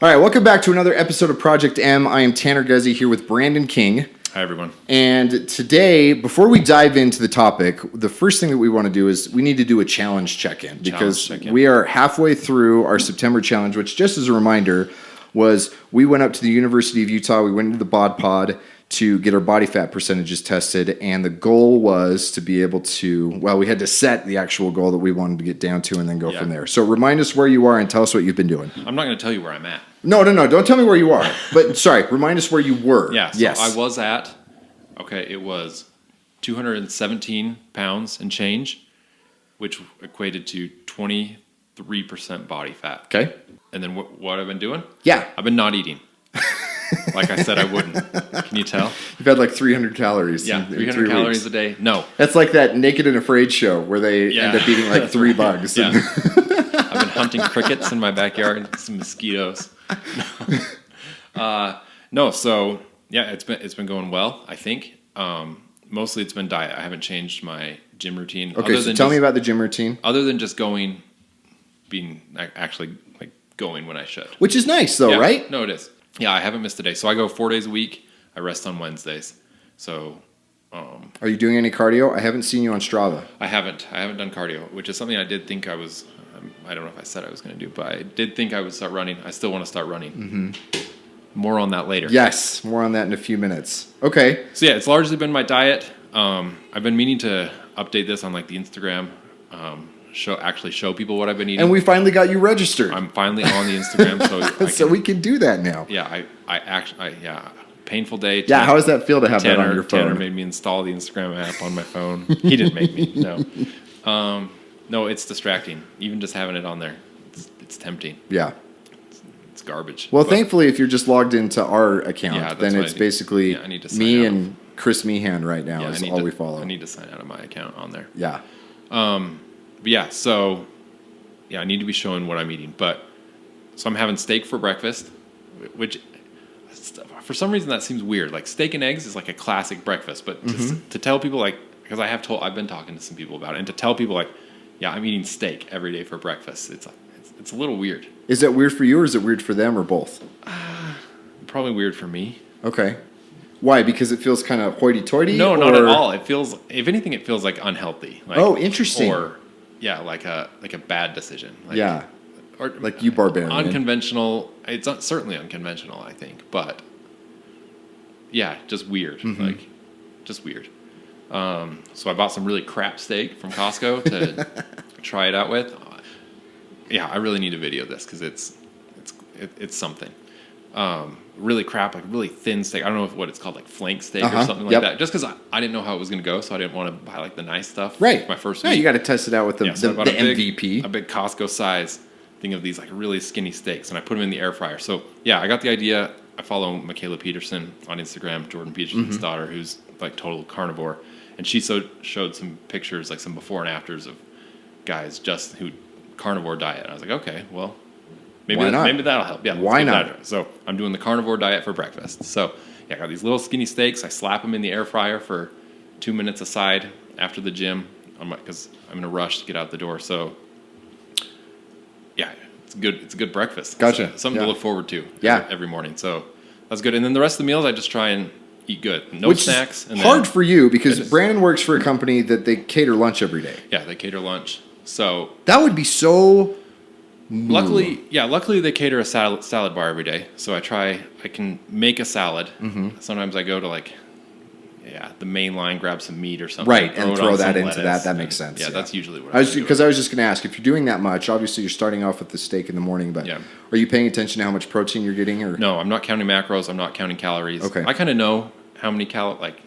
All right, welcome back to another episode of Project M. I am Tanner Guzzi here with Brandon King. Hi, everyone. And today, before we dive into the topic, the first thing that we want to do is we need to do a challenge check-in because we are halfway through our September challenge, which, just as a reminder, was we went up to the University of Utah, we went into the Bod Pod to get our body fat percentages tested, and the goal was to be able to, well, we had to set the actual goal that we wanted to get down to and then go from there. So remind us where you are and tell us what you've been doing. I'm not going to tell you where I'm at. No, don't tell me where you are. But, sorry, remind us where you were. Yeah, so I was at, it was 217 pounds and change, which equated to 23% body fat. Okay. And then what I've been doing? Yeah. I've been not eating. Like I said I wouldn't. Can you tell? You've had like 300 calories. Yeah, 300 calories a day. No. That's like that Naked and Afraid show where they end up eating like 3 bugs. Yeah. I've been hunting crickets in my backyard, some mosquitoes. So yeah, it's been going well, I think. Mostly it's been diet. I haven't changed my gym routine. Okay, so tell me about the gym routine. Other than just going when I should. Which is nice though, right? No, it is. Yeah, I haven't missed a day. So I go 4 days a week. I rest on Wednesdays. So are you doing any cardio? I haven't seen you on Strava. I haven't done cardio, which is something I did think I was I don't know if I said I was going to do, but I did think I would start running. I still want to start running. Mm-hmm. More on that later. Yes, more on that in a few minutes. Okay. So yeah, it's largely been my diet. I've been meaning to update this on like the Instagram, show people what I've been eating. And we finally got you registered. I'm finally on the Instagram, so we can do that now. Yeah, painful day. Yeah, how does that feel to have that on your phone? Tanner made me install the Instagram app on my phone. He didn't make me. No. No, it's distracting. Even just having it on there, it's tempting. Yeah. It's garbage. Well, thankfully, if you're just logged into our account, then it's basically me and Chris Meehan right now is all we follow. I need to sign out of my account on there. Yeah. I need to be showing what I'm eating. So I'm having steak for breakfast, which for some reason that seems weird. Like steak and eggs is like a classic breakfast, but to tell people because I've been talking to some people about it, and to tell people I'm eating steak every day for breakfast. It's a little weird. Is that weird for you, or is it weird for them, or both? Probably weird for me. Okay. Why? Because it feels kind of hoity-toity? No, not at all. It feels, if anything, it feels like unhealthy. Interesting. Or like a bad decision. Or like you barbarian. Unconventional. It's certainly unconventional, I think, but yeah, just weird. Mm-hmm. Just weird. So I bought some really crap steak from Costco to try it out with. I really need to video this because it's something. Really crap, like really thin steak. I don't know what it's called, like flank steak or something like that. Just because I didn't know how it was going to go, so I didn't want to buy like the nice stuff. Right. My first week. You got to test it out with the MVP. A big Costco size thing of these like really skinny steaks, and I put them in the air fryer. So I got the idea. I follow Michaela Peterson on Instagram, Jordan Peterson's daughter, who's like total carnivore, and she showed some pictures, like some before and afters of guys just who carnivore diet. And I was like, okay, well. Maybe that'll help. Yeah, why not? So I'm doing the carnivore diet for breakfast. So I got these little skinny steaks. I slap them in the air fryer for 2 minutes aside after the gym because I'm in a rush to get out the door. So it's good. It's a good breakfast. Gotcha. Something to look forward to. Every morning. So that's good. And then the rest of the meals, I just try and eat good. No snacks. Which is hard for you because Brandon works for a company that they cater lunch every day. Yeah, they cater lunch. So that would be so. Luckily they cater a salad bar every day. So I can make a salad. Mm-hmm. Sometimes I go to the main line, grab some meat or something. Right, and throw that into that. That makes sense. Yeah, that's usually what I do. Because I was just going to ask, if you're doing that much, obviously you're starting off with the steak in the morning, but are you paying attention to how much protein you're getting? Or no, I'm not counting macros. I'm not counting calories. Okay. I kind of know how many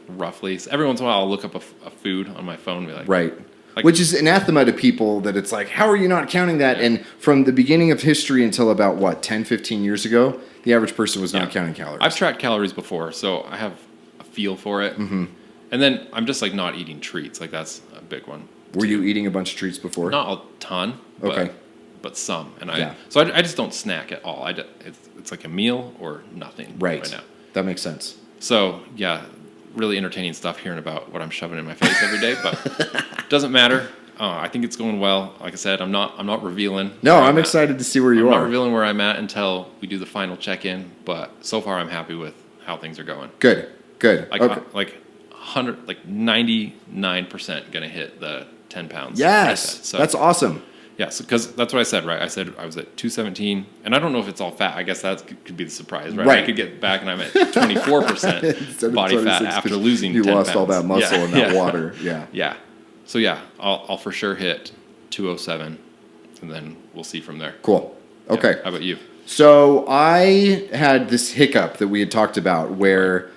roughly. So every once in a while I'll look up a food on my phone and be like... Right. Which is anathema to people that it's like, how are you not counting that? Yeah. And from the beginning of history until about, 10, 15 years ago, the average person was not counting calories. I've tracked calories before, so I have a feel for it. Mm-hmm. And then I'm just not eating treats. That's a big one. Were you eating a bunch of treats before? Not a ton, but some. And I just don't snack at all. It's like a meal or nothing right now. That makes sense. So, really entertaining stuff hearing about what I'm shoving in my face every day, but it doesn't matter. I think it's going well. Like I said, I'm not revealing. No, where I'm at. excited to see where you I'm are. not revealing where I'm at until we do the final check-in. But so far, I'm happy with how things are going. Good. Like Okay. like 99% gonna hit the 10 pounds. Yes, So that's awesome. yeah, because that's what I said, right? I said I was at 217, and I don't know if it's all fat. I guess that could be the surprise, right? Right. I could get back and I'm at 24% body fat 26, after 'cause losing you 10 lost all pounds. that muscle Yeah, in that yeah. water. Yeah. Yeah. So yeah, I'll for sure hit 207, and then we'll see from there. Cool. Yeah. Okay. How about you? So I had this hiccup that we had talked about where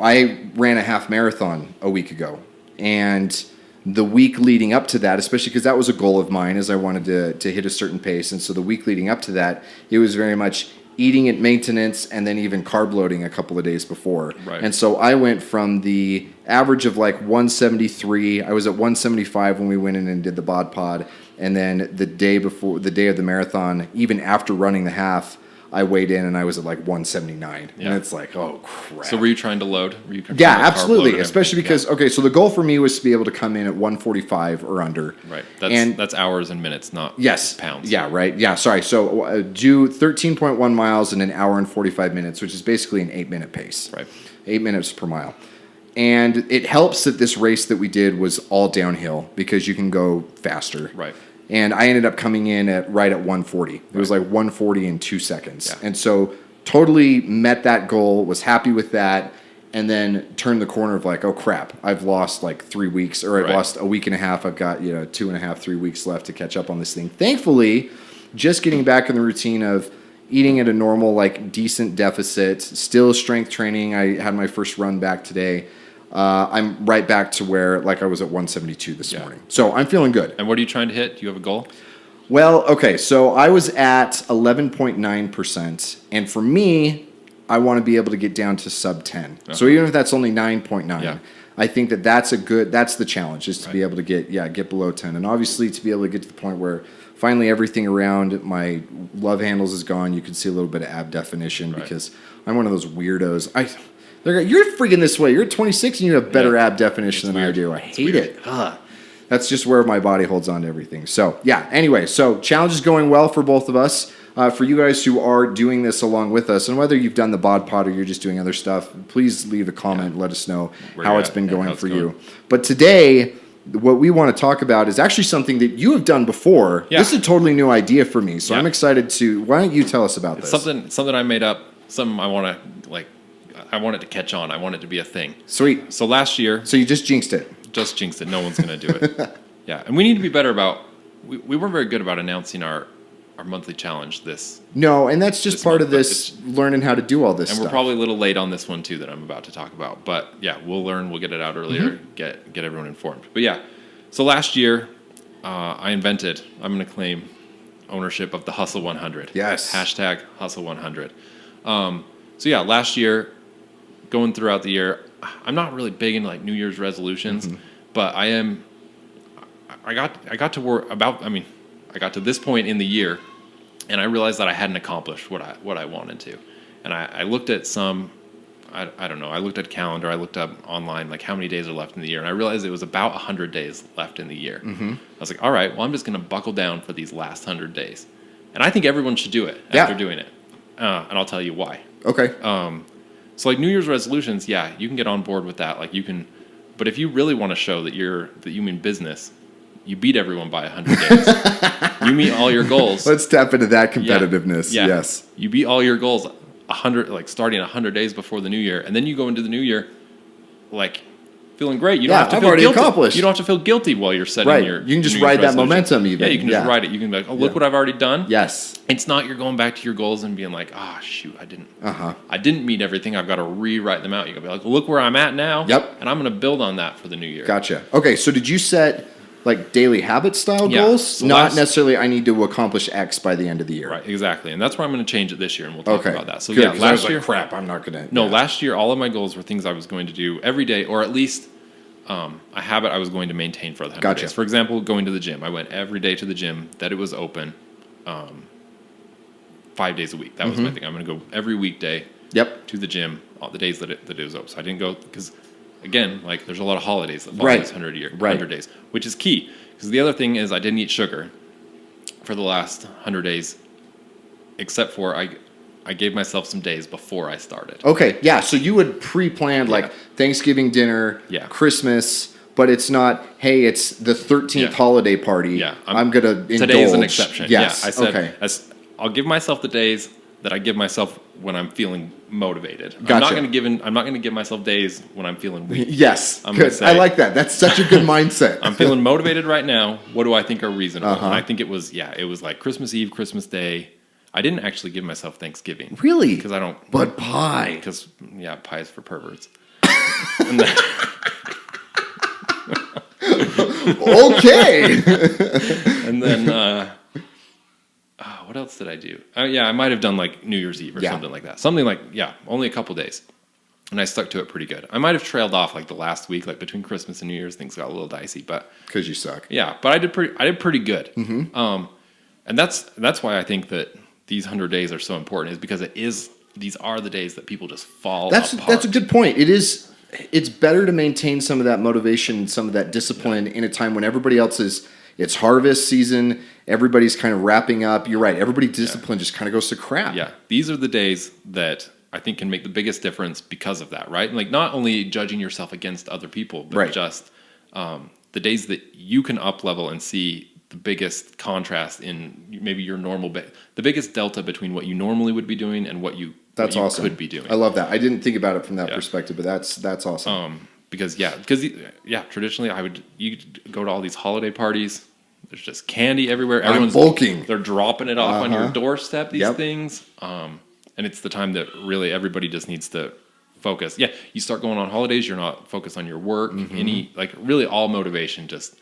I ran a half marathon a week ago, and the week leading up to that, especially because that was a goal of mine, is I wanted to hit a certain pace, and so the week leading up to that, it was very much eating at maintenance and then even carb loading a couple of days before. Right. And so I went from the average of like 173. I was at 175 when we went in and did the bod pod, and then the day of the marathon, even after running the half, I weighed in and I was at like 179. Yeah. And it's like, oh crap. So were you trying to load? Were you trying Yeah, to carb load absolutely. and Especially everything? because okay, so the goal for me was to be able to come in at 145 or under. Right. And That's hours and minutes, not yes, pounds. Yeah, right. Yeah, sorry. So do 13.1 miles in an hour and 45 minutes, which is basically an 8-minute pace. Right. 8 minutes per mile. And it helps that this race that we did was all downhill because you can go faster. Right. And I ended up coming in right at 140. It was like 140 in 2 seconds. Yeah. And so totally met that goal, was happy with that, and then turned the corner of like, oh crap, I've lost like 3 weeks, or I've Right. lost a week and a half. I've got 2.5, 3 weeks left to catch up on this thing. Thankfully, just getting back in the routine of eating at a normal, like decent deficit, still strength training. I had my first run back today. I'm right back to where like I was at 172 this morning. So I'm feeling good. And what are you trying to hit? Do you have a goal? Well, okay, so I was at 11.9%, and for me, I want to be able to get down to sub 10. So even if that's only 9.9, Yeah. I think that's the challenge, is to be able to get below 10. And obviously to be able to get to the point where finally everything around my love handles is gone, you can see a little bit of ab definition because I'm one of those weirdos. You're freaking this way. You're 26 and you have better ab definition than I do. I hate it. Ugh. That's just where my body holds on to everything. So, yeah, anyway, so challenge is going well for both of us. For you guys who are doing this along with us, and whether you've done the bod pod or you're just doing other stuff, please leave a comment. Let us know Where how you're it's at been and how going it's for going. you. But today, what we want to talk about is actually something that you have done before. Yeah. This is a totally new idea for me, so Yeah. I'm excited to. Why don't you tell us about It's this? something I made up. Something I want it to catch on. I want it to be a thing. Sweet. So last year, So you just jinxed it. just jinxed it. No one's going to do it. Yeah, and we need to be better about. We weren't very good about announcing our monthly challenge this, No, and that's just This part month, of but this learning how to do all this and stuff. we're probably a little late on this one too that I'm about to talk about. But yeah, we'll learn. We'll get it out earlier. Mm-hmm. Get everyone informed. But yeah, so last year I invented. I'm going to claim ownership of the Hustle 100. Yes. Hashtag Hustle 100. So yeah, last year, going throughout the year, I'm not really big into like New Year's resolutions, but I am. I got to work about. I mean, I got to this point in the year, and I realized that I hadn't accomplished what I wanted to, and I looked at some. I don't know. I looked at calendar. I looked up online like how many days are left in the year, and I realized it was about 100 days left in the year. I was like, all right, well, I'm just going to buckle down for these last 100 days, and I think everyone should do it after doing it, and I'll tell you why. Okay. So like New Year's resolutions, yeah, you can get on board with that. Like you can, but if you really want to show that you mean business, you beat everyone by 100 days. You meet all your goals. Let's tap into that competitiveness. Yeah. Yes. You beat all your goals 100, like starting 100 days before the new year, and then you go into the new year, like feeling great. You don't Yeah, have to I've feel already guilty. accomplished. You don't have to feel guilty while you're setting Right. your. You can just New Year's ride that resolution. momentum even. Yeah, you can Yeah. just ride it. You can be like, oh, look what I've already done. Yes. It's not you're going back to your goals and being like, ah, shoot, I didn't meet everything. I've got to rewrite them out. You got to be like, look where I'm at now. Yep. And I'm going to build on that for the new year. Gotcha. Okay, so did you set like daily habit style Yeah. goals? So Not necessarily I need to accomplish X by the end of the year. Right, exactly. And that's where I'm going to change it this year, and we'll talk Okay. about that. So Good, yeah, 'cause I was last year, like, crap, I'm not gonna. no, yeah. last year all of my goals were things I was going to do every day, or at least a habit I was going to maintain for the 100 Gotcha. days. For example, going to the gym. I went every day to the gym that it was open, 5 days a week. That was my thing. I'm going to go every weekday Yep. to the gym all the days that it was open. So I didn't go because, again, like there's a lot of holidays that follow Right. this 100 Right. days, which is key. Because the other thing is I didn't eat sugar for the last 100 days, except for I gave myself some days before I started. Okay, yeah. So you would pre-plan like Thanksgiving dinner, Christmas, but it's not, hey, it's the 13th holiday party. Yeah. I'm going to indulge. Today is an exception. Yes. Yeah, I said, I'll give myself the days that I give myself when I'm feeling motivated. Gotcha. I'm not going to give myself days when I'm feeling weak. Yes. Good. I like that. That's such a good mindset. I'm feeling motivated right now. What do I think are reasonable? And I think it was like Christmas Eve, Christmas Day. I didn't actually give myself Thanksgiving. Really? Because I don't. But pie. Because, pie is for perverts. And then, okay. And then, what else did I do? I might have done like New Year's Eve or something like that. Something like, only a couple days. And I stuck to it pretty good. I might have trailed off like the last week, like between Christmas and New Year's, things got a little dicey, but. Because you suck. Yeah, but I did pretty good. Mm-hmm. And that's why I think that these 100 days are so important, is because these are the days that people just fall apart. That's a good point. It's better to maintain some of that motivation, some of that discipline in a time when everybody else it's harvest season, everybody's kind of wrapping up. You're right. Everybody's discipline just kind of goes to crap. Yeah. These are the days that I think can make the biggest difference because of that, right? Like not only judging yourself against other people, but just the days that you can up level and see the biggest contrast in maybe your normal, the biggest delta between what you normally would be doing and what you awesome. Could be doing. I love that. I didn't think about it from that perspective, but that's awesome. Because traditionally you go to all these holiday parties. There's just candy everywhere. Everyone's bulking. They're dropping it off on your doorstep. These things, and it's the time that really everybody just needs to focus. Yeah, you start going on holidays. You're not focused on your work. Really all motivation just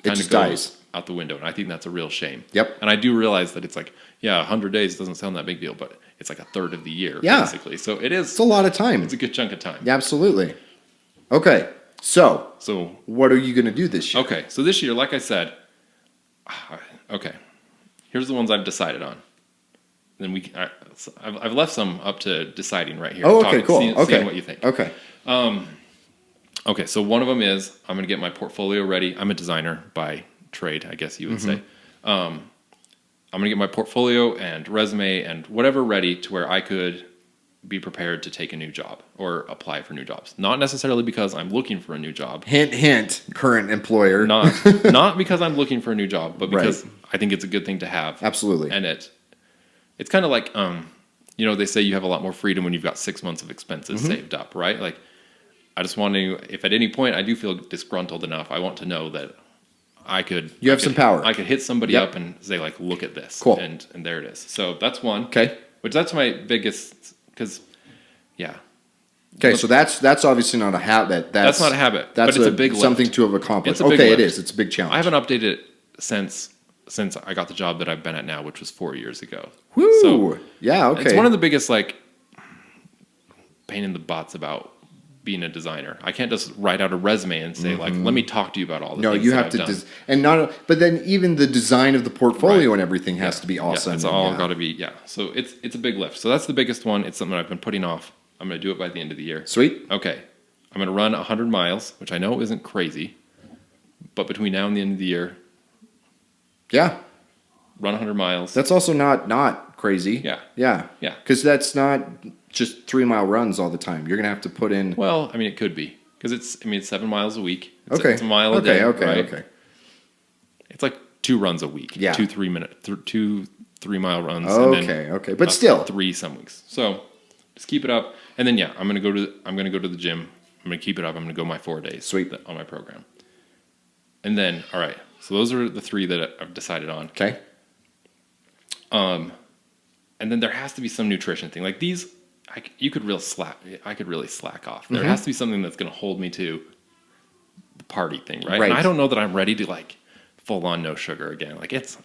kind of goes out the window, and I think that's a real shame. Yep. And I do realize that it's like 100 days doesn't sound that big deal, but it's like a third of the year basically. So it is. It's a lot of time. It's a good chunk of time. Yeah, absolutely. Okay, so what are you going to do this year? Okay, so this year, like I said, here's the ones I've decided on. Then I've left some up to deciding right here. Oh, okay, cool. Seeing what you think. Okay. Okay, so one of them is I'm going to get my portfolio ready. I'm a designer by trade, I guess you would say. I'm going to get my portfolio and resume and whatever ready to where I could be prepared to take a new job or apply for new jobs. Not necessarily because I'm looking for a new job. Hint, hint, current employer. Not because I'm looking for a new job, but because I think it's a good thing to have. Absolutely. And it's kind of like, they say you have a lot more freedom when you've got 6 months of expenses saved up, right? Like, I just want to, if at any point I do feel disgruntled enough, I want to know that you have some power. I could hit somebody up and say, like, look at this. Cool. And there it is. So that's one. Okay. Which that's my biggest, because, Okay, so that's obviously not a habit. That's not a habit, that's but it's a big lift. Something to have accomplished. It's a big lift. It is. It's a big challenge. I haven't updated it since I got the job that I've been at now, which was 4 years ago. Woo! So yeah, okay. It's one of the biggest, pain in the butts about being a designer. I can't just write out a resume and say, let me talk to you about all the things you that have to but then even the design of the portfolio and everything has to be awesome. Yeah, it's all got to be, So it's a big lift. So that's the biggest one. It's something I've been putting off. I'm going to do it by the end of the year. Sweet. Okay. I'm going to run 100 miles, which I know isn't crazy, but between now and the end of the year, run 100 miles. That's also not crazy. Yeah. Because that's not just 3 mile runs all the time. You're gonna have to put in. Well, I mean, it could be because it's 7 miles a week. It's a mile a day. day. Okay. It's like 2 runs a week. Yeah. 2 3 mile runs. Okay. But still 3 some weeks. So just keep it up, and then I'm gonna go to the gym. I'm gonna keep it up. I'm gonna go my 4 days. Sweet. On my program. And then all right. So those are the 3 that I've decided on. Okay. And then there has to be some nutrition thing. Like these, I could really slack off. There has to be something that's going to hold me to the party thing, right? And I don't know that I'm ready to full on no sugar again. Like it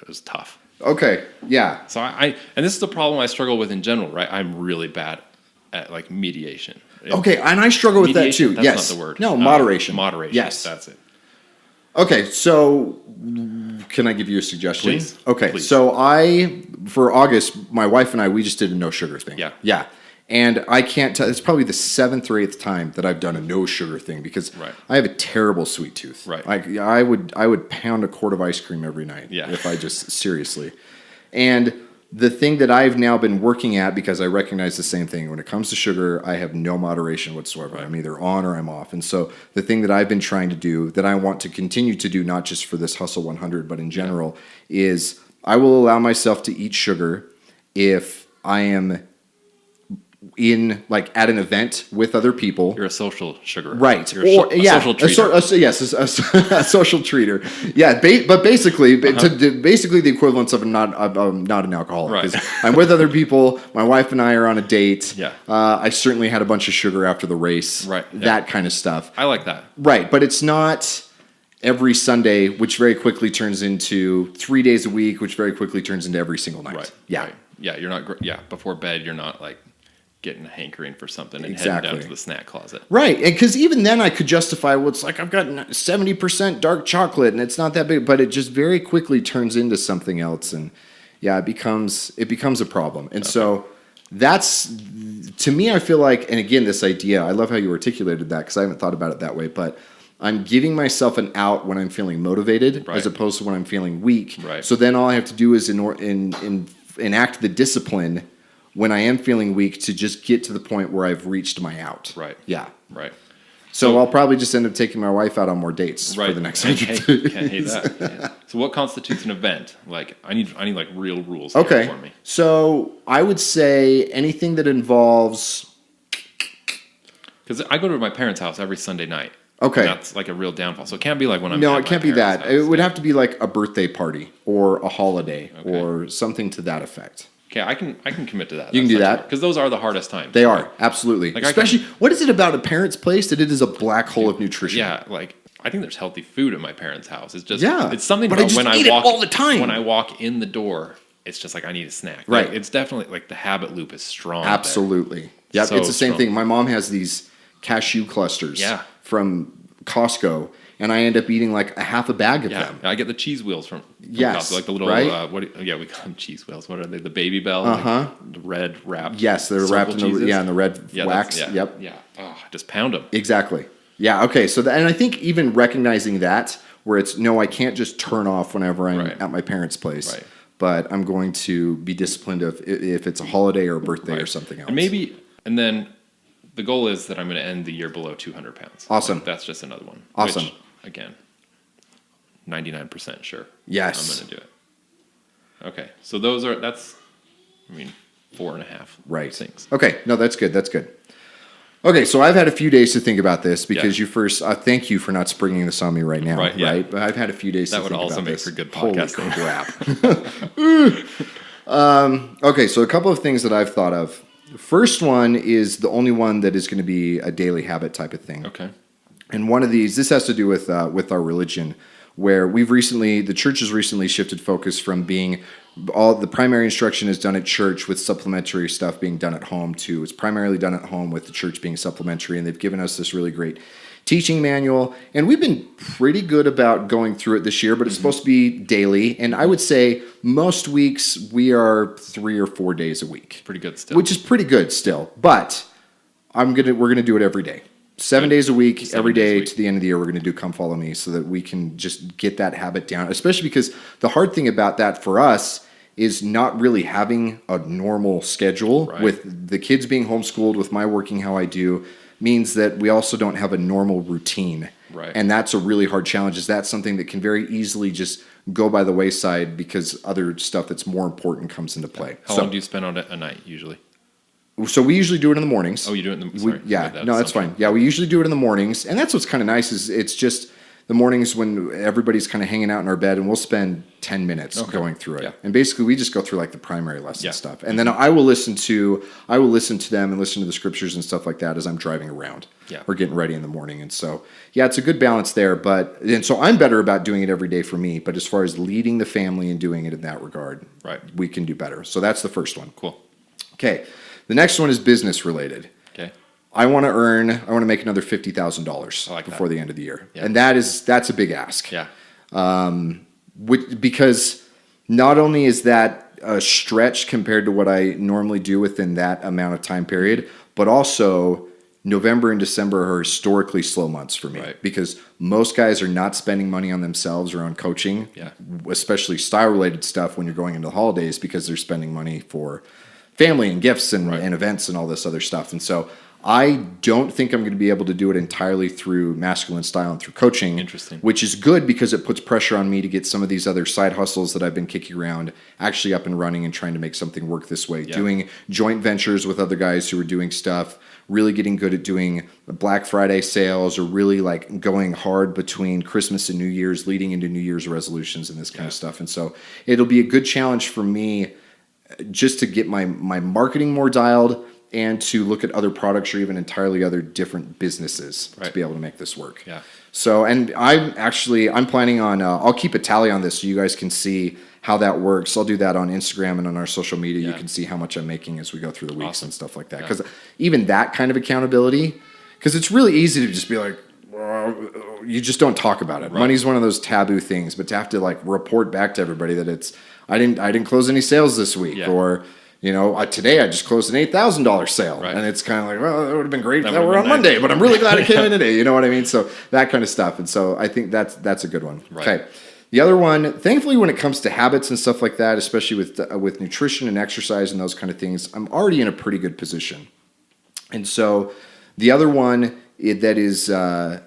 was tough. Okay. Yeah. So and this is the problem I struggle with in general, right? I'm really bad at mediation. Okay, and I struggle with that too. That's yes. not the word. No, moderation. Moderation. Yes. That's it. Okay, so can I give you a suggestion? Please. Okay, Please. so for August, my wife and I, we just did a no sugar thing. Yeah. Yeah. And I can't tell. It's probably the 7th or 8th time that I've done a no sugar thing because Right. I have a terrible sweet tooth. Right. I would pound a quart of ice cream every night. Yeah. If I just seriously. And the thing that I've now been working at, because I recognize the same thing when it comes to sugar, I have no moderation whatsoever. Right. I'm either on or I'm off. And so the thing that I've been trying to do, that I want to continue to do, not just for this Hustle 100, but in general, is I will allow myself to eat sugar if I am in like at an event with other people. You're a social sugar. Right. You're a social treater. Yes, a social treater. Yeah, but basically, basically the equivalence of not an alcoholic. Right. 'Cause I'm with other people. My wife and I are on a date. Yeah. I certainly had a bunch of sugar after the race. Right. Yeah. That kind of stuff. I like that. Right, but it's not every Sunday, which very quickly turns into 3 days a week, which very quickly turns into every single night. Right. Yeah. Right. Yeah. You're not. Before bed, you're not like getting a hankering for something and Exactly. heading down to the snack closet. Right, and because even then I could justify, well, it's like I've got 70% dark chocolate and it's not that big, but it just very quickly turns into something else, and yeah, it becomes a problem. And so that's, to me, I feel like, and again, this idea, I love how you articulated that because I haven't thought about it that way, but I'm giving myself an out when I'm feeling motivated Right. as opposed to when I'm feeling weak. Right. So then all I have to do is enact the discipline when I am feeling weak to just get to the point where I've reached my out. Right. Yeah. Right. So I'll probably just end up taking my wife out on more dates Right. for the next Can't week. hate that. Yeah. So what constitutes an event? Like I need like real rules here Okay. for me. So I would say anything that involves. Because I go to my parents' house every Sunday night. Okay. And that's like a real downfall. So it can't be like when I'm No, at it my can't be parents' that. house. It would have to be like a birthday party or a holiday Okay. or something to that effect. Okay, I can commit to that. You can do that. Because those are the hardest times. They are, absolutely. Like Especially, what is it about a parent's place that it is a black hole of nutrition? Yeah, like I think there's healthy food at my parents' house. It's just Yeah, it's something but I about just when eat I it walk all the time. When I walk in the door, it's just like I need a snack. Right. Like, it's definitely like the habit loop is strong. there. Absolutely. Yep, So it's the same strong. thing. My mom has these cashew clusters Yeah. from Costco, and I end up eating like a half a bag of Yeah, them. I get the cheese wheels from Yes, Costco, like the little right? we call them cheese wheels. What are they? The Baby Bell, Uh-huh. like the red wrapped. Yes, they're circle wrapped in the cheeses. red Yeah, wax. Yeah, Yep. Yeah. Oh, just pound them. Exactly. Yeah. Okay. So, and I think even recognizing that, where it's no, I can't just turn off whenever I'm Right. at my parents' place, Right. but I'm going to be disciplined if it's a holiday or a birthday or Right. something else. And then the goal is that I'm going to end the year below 200 pounds. Awesome. Like, that's just another one. Awesome. Which, again, 99% sure. Yes. I'm going to do it. Okay. So that's 4.5 Right. things. Okay. No, that's good. That's good. Okay, so I've had a few days to think about this because Yeah. you first. Thank you for not springing this on me right now. Right, yeah. But I've had a few days. That to would think also about make this. for good Holy podcasting. crap. Okay, so a couple of things that I've thought of. The first one is the only one that is going to be a daily habit type of thing. Okay. And one of these, this has to do with our religion, where the church has recently shifted focus from being all the primary instruction is done at church with supplementary stuff being done at home to it's primarily done at home with the church being supplementary, and they've given us this really great teaching manual, and we've been pretty good about going through it this year, but it's supposed to be daily, and I would say most weeks we are 3 or 4 days a week. Pretty good still. Which is pretty good still, but we're gonna do it every day. 7 days a week, 7 every days a day week. to the end of the year, we're going to do Come Follow Me so that we can just get that habit down. Especially because the hard thing about that for us is not really having a normal schedule. Right. With the kids being homeschooled, with my working how I do, means that we also don't have a normal routine. Right. And that's a really hard challenge. Is that something that can very easily just go by the wayside because other stuff that's more important comes into play. How long do you spend on it a night usually? So we usually do it in the mornings. Oh, you do it in the sorry. Yeah, I made that no, that's assumption. fine. Yeah, we usually do it in the mornings, and that's what's kind of nice is it's just the mornings when everybody's kind of hanging out in our bed, and we'll spend 10 minutes going through it. Yeah. And basically, we just go through like the primary lesson Yeah. stuff, and then I will listen to them and listen to the scriptures and stuff like that as I'm driving around Yeah. or getting ready in the morning. And so, yeah, it's a good balance there. And so I'm better about doing it every day for me. But as far as leading the family and doing it in that regard, Right. we can do better. So that's the first one. Cool. Okay, the next one is business related. Okay. I want to make another $50,000 I like before that. the end of the year. Yeah. And that's a big ask. Yeah. Because not only is that a stretch compared to what I normally do within that amount of time period, but also November and December are historically slow months for me because most guys are not spending money on themselves or on coaching, especially style related stuff when you're going into the holidays because they're spending money for family and gifts and events and all this other stuff. And so I don't think I'm going to be able to do it entirely through Masculine Style and through coaching. Interesting. Which is good because it puts pressure on me to get some of these other side hustles that I've been kicking around actually up and running and trying to make something work this way. Yeah. Doing joint ventures with other guys who are doing stuff, really getting good at doing Black Friday sales or really like going hard between Christmas and New Year's, leading into New Year's resolutions and this kind of stuff. And so it'll be a good challenge for me just to get my marketing more dialed and to look at other products or even entirely other different businesses to be able to make this work. Yeah. So, and I'm planning on, I'll keep a tally on this so you guys can see how that works. I'll do that on Instagram and on our social media. You can see how much I'm making as we go through the weeks and stuff like that. Because even that kind of accountability, because it's really easy to just be like, you just don't talk about it. Right. Money's one of those taboo things, but to have to like report back to everybody that it's, I didn't close any sales this week or, you know, today I just closed an $8,000 sale. Right. And it's kind of like, well, it would have been great if that were on Monday, but I'm really glad it came in today. You know what I mean? So that kind of stuff. And so I think that's a good one. Right. Okay. The other one, thankfully, when it comes to habits and stuff like that, especially with nutrition and exercise and those kind of things, I'm already in a pretty good position. And so the other one that is, I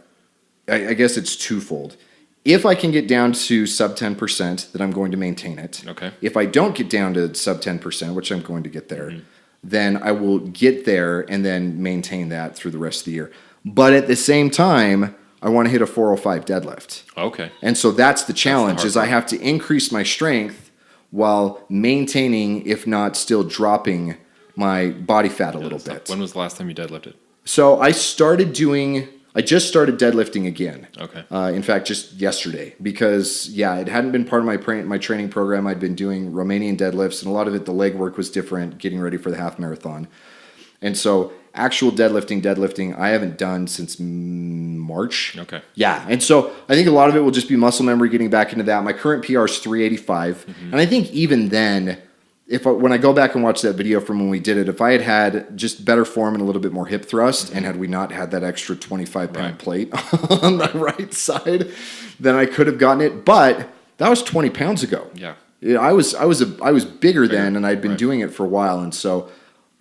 guess it's twofold. If I can get down to sub 10%, then I'm going to maintain it. Okay. If I don't get down to sub 10%, which I'm going to get there, then I will get there and then maintain that through the rest of the year. But at the same time, I want to hit a 405 deadlift. Okay. And so that's the challenge is I have to increase my strength while maintaining, if not still dropping my body fat a little bit. When was the last time you deadlifted? So I just started deadlifting again. Okay. In fact, just yesterday because it hadn't been part of my training program. I'd been doing Romanian deadlifts and a lot of it, the leg work was different, getting ready for the half marathon. And so actual deadlifting, I haven't done since March. Okay. Yeah. And so I think a lot of it will just be muscle memory, getting back into that. My current PR is 385. And I think even then, when I go back and watch that video from when we did it, if I had just better form and a little bit more hip thrust, and had we not had that extra 25-pound plate on the right side, then I could have gotten it. But that was 20 pounds ago. Yeah. I was bigger then, and I'd been doing it for a while, and so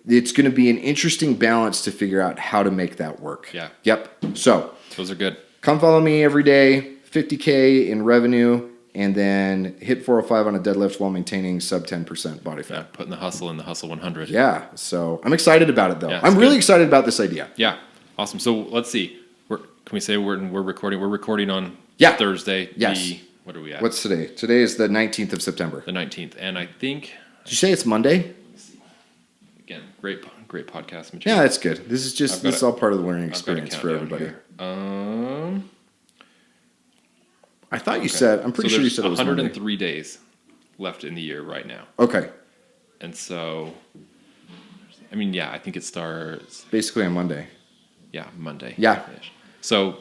it's going to be an interesting balance to figure out how to make that work. Yeah. Yep. So those are good. Come follow me every day, 50K in revenue, and then hit 405 on a deadlift while maintaining sub 10% body fat. Yeah, putting the hustle in the Hustle 100. Yeah. So I'm excited about it, though. Yeah, I'm really excited about this idea. Yeah. Awesome. So let's see. Can we say we're recording? We're recording on Thursday. Yes. What are we at? What's today? Today is the 19th of September. The 19th. And I think... Did you say it's Monday? Again, great podcast material. Yeah, that's good. This is all part of the learning experience for everybody. I thought you said, I'm pretty sure you said it was 103 Monday. days left in the year right now. Okay. And so, I mean, I think it starts... Basically on Monday. Yeah, Monday. Yeah. So,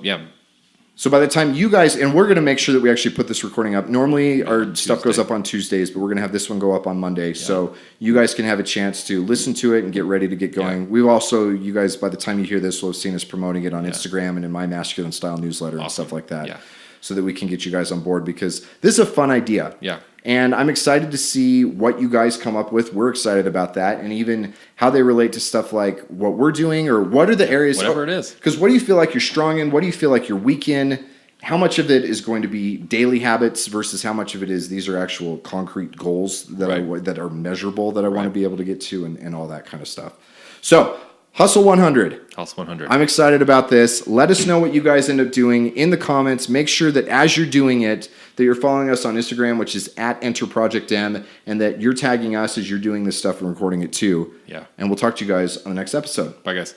So by the time you guys, and we're going to make sure that we actually put this recording up. Normally our stuff goes up on Tuesdays, but we're going to have this one go up on Monday. Yeah. So you guys can have a chance to listen to it and get ready to get going. Yeah. We've also, you guys, by the time you hear this, will have seen us promoting it on Instagram and in my Masculine Style newsletter and stuff like that. Yeah. So that we can get you guys on board because this is a fun idea. Yeah. And I'm excited to see what you guys come up with. We're excited about that. And even how they relate to stuff like what we're doing or what are the areas. Whatever it is. Because what do you feel like you're strong in? What do you feel like you're weak in? How much of it is going to be daily habits versus how much of it is these are actual concrete goals that that are measurable that I want to be able to get to and all that kind of stuff. So Hustle 100. Hustle 100. I'm excited about this. Let us know what you guys end up doing in the comments. Make sure that as you're doing it, that you're following us on Instagram, which is @EnterProjectM, and that you're tagging us as you're doing this stuff and recording it too. Yeah. And we'll talk to you guys on the next episode. Bye, guys.